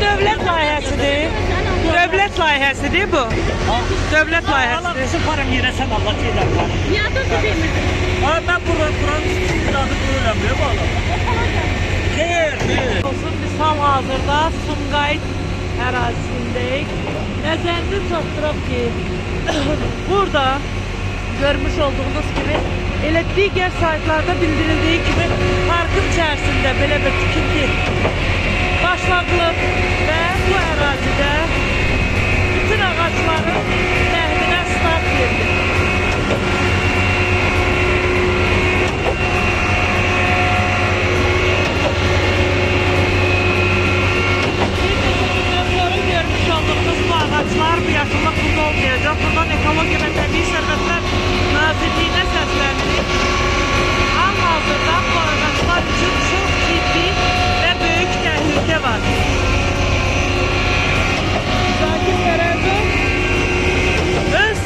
dövlət layihəsidir. Dövlət layihəsidir bu. Dövlət Allah layihəsidir. bizim param yine sen Allah şeyler var. Nihat'ın değil mi? Ben buranın adı söylemiyor valla. Değil. Olsun, biz hal-hazırda Sumqayıt ərazisindəyik. Nəzərdə çatdıraq ki, burada görmüş olduğunuz gibi elə digər saytlarda bildirildiği gibi parkın içərisində belə bir tikinti başlanılıb və bu ərazidə bütün ağaçların təhvilə start verilir. Görmüş olduğunuz bu ağaçlar bu yaşıllık burada olmayacak. Buradan Ekoloji ve Təbii Sərvətlər Nazirliyinə səslənir. Hal-hazırda bu ağaçlar üçün çox ciddi və böyük təhlükə var. Sakin Tərəzov öz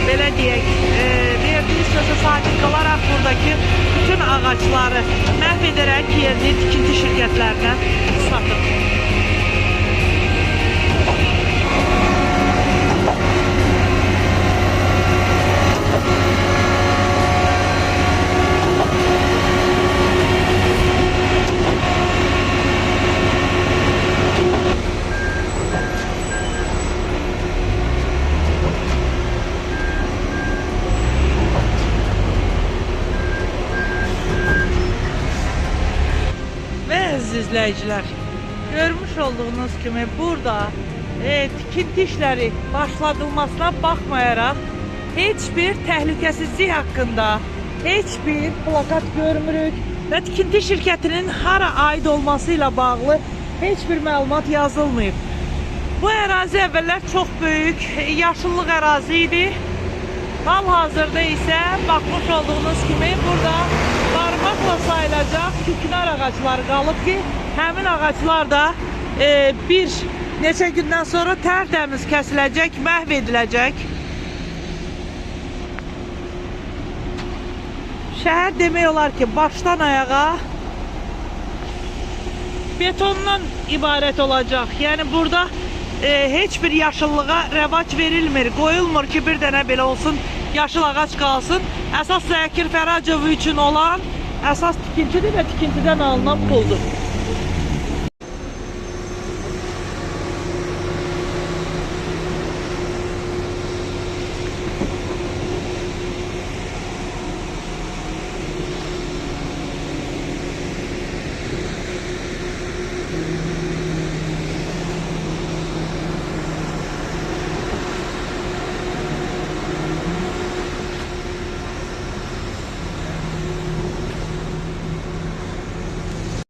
belə deyək, verdiği sözü sakin qalaraq buradaki bütün ağaçları məhv edərək yerini tikinti şirkətlərinə satıb. İzleyiciler, görmüş olduğunuz gibi burada tikinti işleri başladılmasına bakmayarak hiçbir təhlükəsizlik hakkında hiçbir plakat görmürük ve tikinti şirketinin hara ait olmasıyla bağlı hiçbir məlumat yazılmayıb. Bu ərazi əvvəllər çox böyük yaşıllıq ərazi idi. Hal-hazırda ise bakmış olduğunuz gibi burada parmakla sayılacak küknar ağaçları qalıb ki, həmin ağaçlar da bir neçə gündən sonra tərtəmiz kəsiləcək, məhv ediləcək. Şəhər demək olar ki, başdan ayağa betondan ibarət olacaq. Yəni burada heç bir yaşıllığa rəvac verilmir, qoyulmur ki, bir dənə belə olsun, yaşıl ağac qalsın. Əsas Zəkir Fəracov üçün olan əsas tikintidir və tikintidən alınan puldur.